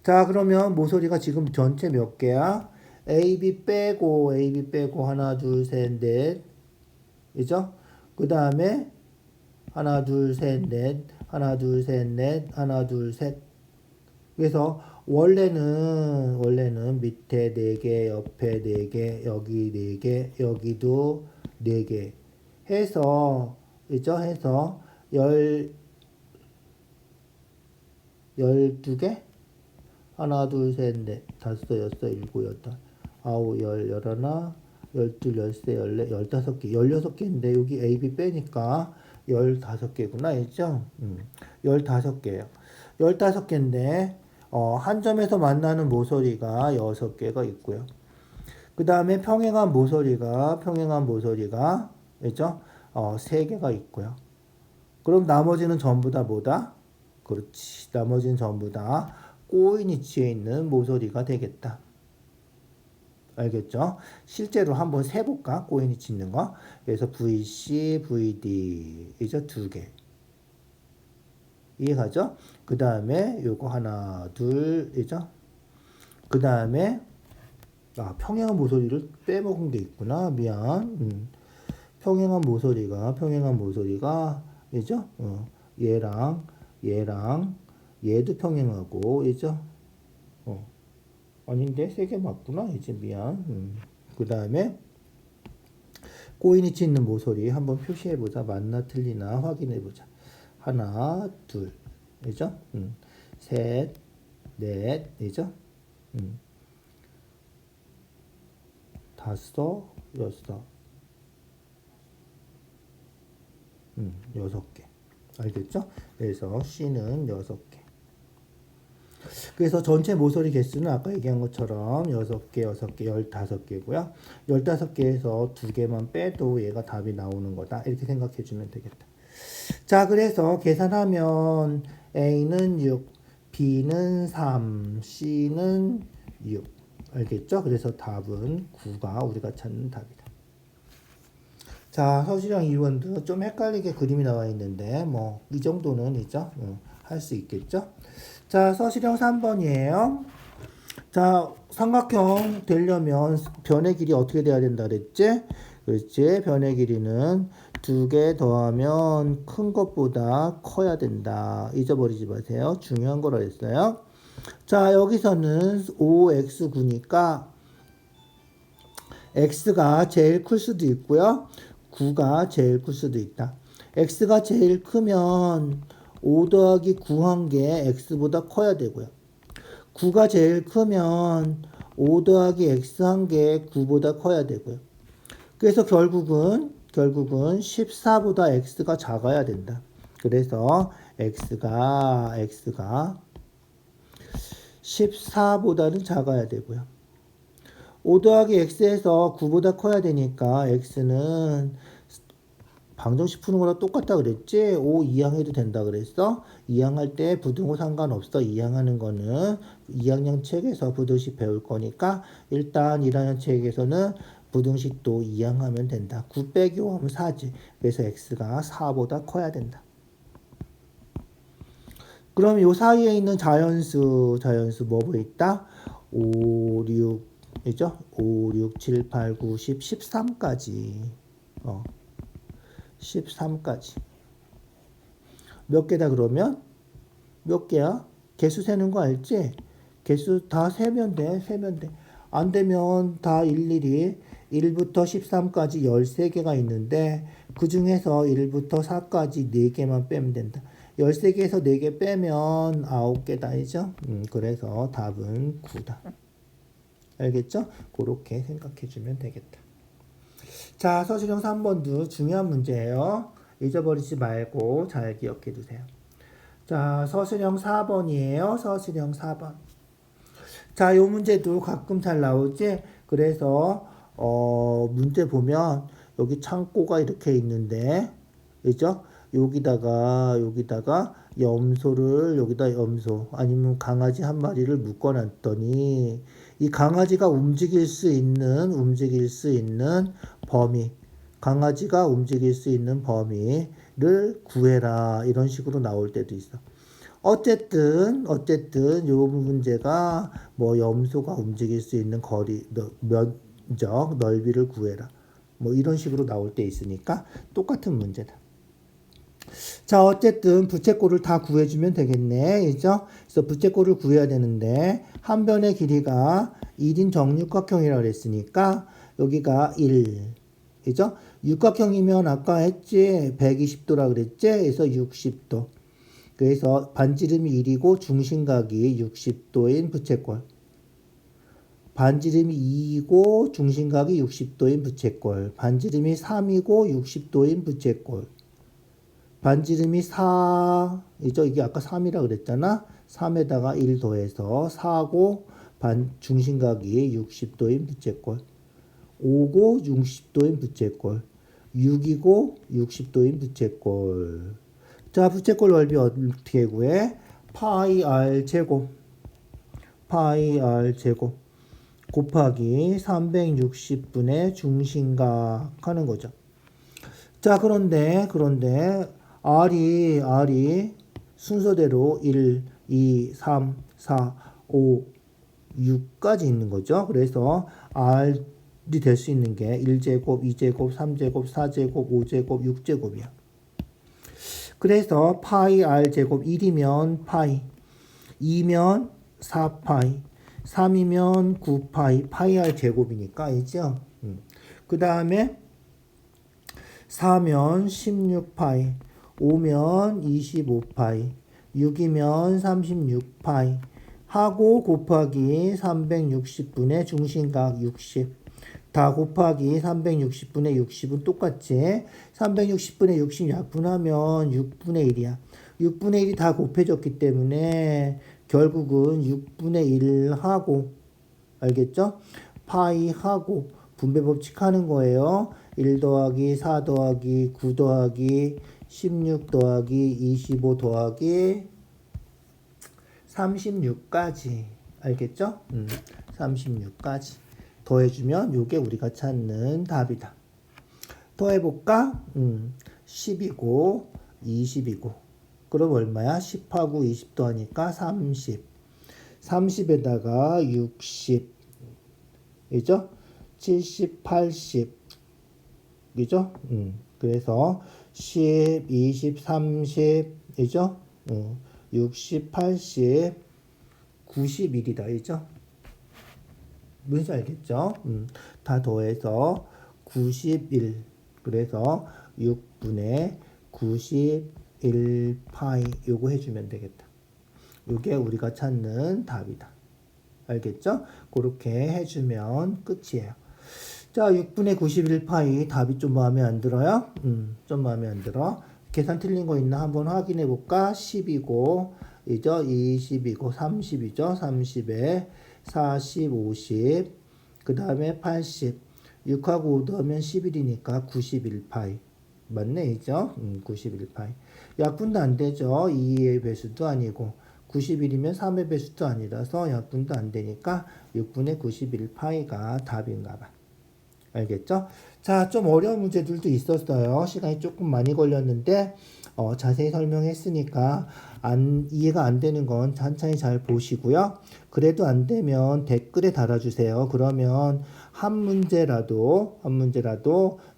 자, 그러면 모서리가 지금 전체 몇 개야? AB 빼고 하나 둘 셋 넷 그죠? 그 다음에 하나 둘 셋 넷 하나 둘 셋 넷 하나 둘 셋 그래서 원래는 밑에 4개 옆에 4개 여기 4개 여기도 4개 해서 그죠? 해서 12개 하나 둘 셋 넷 다섯 여섯 일곱 여덟 아홉 열 열하나 열둘 열세 열네 15개 16개인데 여기 AB 빼니까 15개구나 있죠? 15개예요. 15개인데 한 점에서 만나는 모서리가 6개가 있고요. 그 다음에 평행한 모서리가 있죠? 3개가 있고요. 그럼 나머지는 전부 다 뭐다? 그렇지. 나머지는 전부 다 꼬인위치에 있는 모서리가 되겠다. 알겠죠? 실제로 한번 세볼까? 꼬인위치 있는 거. 그래서 VC, VD 이죠? 2개. 이해가죠? 그 다음에 요거 하나, 둘 이죠? 그 다음에 평행한 모서리를 빼먹은 게 있구나. 미안. 평행한 모서리가 이죠? 얘랑 얘도 평행하고 이죠? 아닌데 3개 맞구나. 이제 미안. 그 다음에 꼬인위치 있는 모서리 한번 표시해보자. 맞나 틀리나 확인해보자. 하나, 둘, 이죠? 셋, 넷, 이죠? 다섯, 여섯, 6개. 알겠죠? 그래서 C는 6개. 그래서 전체 모서리 개수는 아까 얘기한 것처럼 6개, 6개, 15개고요. 15개에서 2개만 빼도 얘가 답이 나오는 거다. 이렇게 생각해 주면 되겠다. 자, 그래서 계산하면 A는 6, B는 3, C는 6. 알겠죠? 그래서 답은 9가 우리가 찾는 답이다. 자, 서술형 2번도 좀 헷갈리게 그림이 나와 있는데 뭐 이 정도는 이죠? 할 수 있겠죠? 자, 서술형 3번이에요. 자, 삼각형 되려면 변의 길이 어떻게 돼야 된다 그랬지? 그렇지. 변의 길이는 2개 더하면 큰 것보다 커야 된다. 잊어버리지 마세요. 중요한 거라 했어요. 자, 여기서는 5x9니까 x가 제일 클 수도 있고요. 9가 제일 클 수도 있다. x가 제일 크면 5 더하기 9 한 게 x보다 커야 되고요. 9가 제일 크면 5 더하기 x 한 게 9보다 커야 되고요. 그래서 결국은 14보다 x가 작아야 된다. 그래서 x가 14보다는 작아야 되고요. 5 더하기 x에서 9보다 커야 되니까 x는 방정식 푸는 거랑 똑같다 그랬지? 5 이항해도 된다 그랬어? 이항할 때 부등호 상관없어. 이항하는 거는 2학년 책에서 부등식 배울 거니까 일단 1학년 책에서는 부등식도 이항하면 된다. 9 빼기 5 하면 4지. 그래서 x가 4보다 커야 된다. 그럼 요 사이에 있는 자연수 뭐 있다? 5, 6 이죠? 5, 6, 7, 8, 9, 10, 13까지 13까지 몇 개다 그러면? 몇 개야? 개수 세는 거 알지? 개수 다 세면 돼. 안 되면 다 일일이 1부터 13까지 13개가 있는데 그 중에서 1부터 4까지 4개만 빼면 된다. 13개에서 4개 빼면 9개다. 이죠? 그래서 답은 9다. 알겠죠? 그렇게 생각해 주면 되겠다. 자, 서술형 3번도 중요한 문제예요. 잊어버리지 말고 잘 기억해 두세요. 자, 서술형 4번이에요. 서술형 4번. 자, 요 문제도 가끔 잘 나오지? 그래서 문제 보면 여기 창고가 이렇게 있는데 그죠? 여기다가 염소를 여기다 염소 아니면 강아지 한 마리를 묶어놨더니 이 강아지가 움직일 수 있는 범위 강아지가 움직일 수 있는 범위를 구해라 이런 식으로 나올 때도 있어. 어쨌든 요 문제가 뭐 염소가 움직일 수 있는 거리 면적 넓이를 구해라. 뭐 이런 식으로 나올 때 있으니까 똑같은 문제다. 자, 어쨌든 부채꼴을 다 구해주면 되겠네. 그죠? 그래서 부채꼴을 구해야 되는데 한 변의 길이가 1인 정육각형이라고 그랬으니까 여기가 1. 그죠? 육각형이면 아까 했지 120도라 그랬지? 그래서 60도. 그래서 반지름이 1이고 중심각이 60도인 부채꼴. 반지름이 2이고 중심각이 60도인 부채꼴. 반지름이 3이고 60도인 부채꼴. 반지름이 4이죠. 이게 아까 3이라 그랬잖아. 3에다가 1 더해서 4고 중심각이 60도인 부채꼴. 5고 60도인 부채꼴. 6이고 60도인 부채꼴. 자, 부채꼴 넓이 어떻게 구해? 파이 r 제곱. 파이 r 제곱. 곱하기 360분의 중심각 하는 거죠. 자, 그런데 R이 순서대로 1, 2, 3, 4, 5, 6까지 있는 거죠. 그래서 R이 될 수 있는 게 1제곱, 2제곱, 3제곱, 4제곱, 5제곱, 6제곱이야. 그래서 파이 R제곱 1이면 파이, 2면 4파이, 3이면 9파이, 파이 R제곱이니까, 알죠? 그 다음에 4면 16파이, 5면 25파이, 6이면 36파이 하고 곱하기 360분의 중심각 60. 다 곱하기 360분의 60은 똑같지? 360분의 60 약분하면 6분의 1이야. 6분의 1이 다 곱해졌기 때문에 결국은 6분의 1 하고, 알겠죠? 파이 하고 분배 법칙 하는 거예요. 1 더하기 4 더하기 9 더하기 16 더하기 25 더하기 36까지. 알겠죠? 36까지. 더해주면 요게 우리가 찾는 답이다. 더해볼까? 10이고 20이고. 그럼 얼마야? 10하고 20 더하니까 30. 30에다가 60. 그죠? 70, 80. 그죠? 그래서 10, 20, 30. 그죠? 60, 80, 91이다. 그죠? 뭔지 알겠죠? 다 더해서 91. 그래서 6분의 91 파이 요거 해주면 되겠다. 요게 우리가 찾는 답이다. 알겠죠? 그렇게 해주면 끝이에요. 자, 6분의 91 파이 답이 좀 마음에 안 들어요? 좀 마음에 안 들어. 계산 틀린 거 있나 한번 확인해 볼까? 10이고, 이죠? 20이고, 30이죠? 30에 40, 50, 그 다음에 80, 6하고 5 더하면 11이니까 91파이. 맞네, 이죠? 91파이. 약분도 안 되죠? 2의 배수도 아니고. 91이면 3의 배수도 아니라서 약분도 안 되니까 6분의 91파이가 답인가 봐. 알겠죠? 자, 좀 어려운 문제들도 있었어요. 시간이 조금 많이 걸렸는데 자세히 설명했으니까 이해가 안 되는 건 천천히 잘 보시고요. 그래도 안 되면 댓글에 달아주세요. 그러면 한 문제라도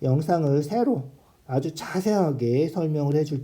영상을 새로 아주 자세하게 설명을 해줄 테니까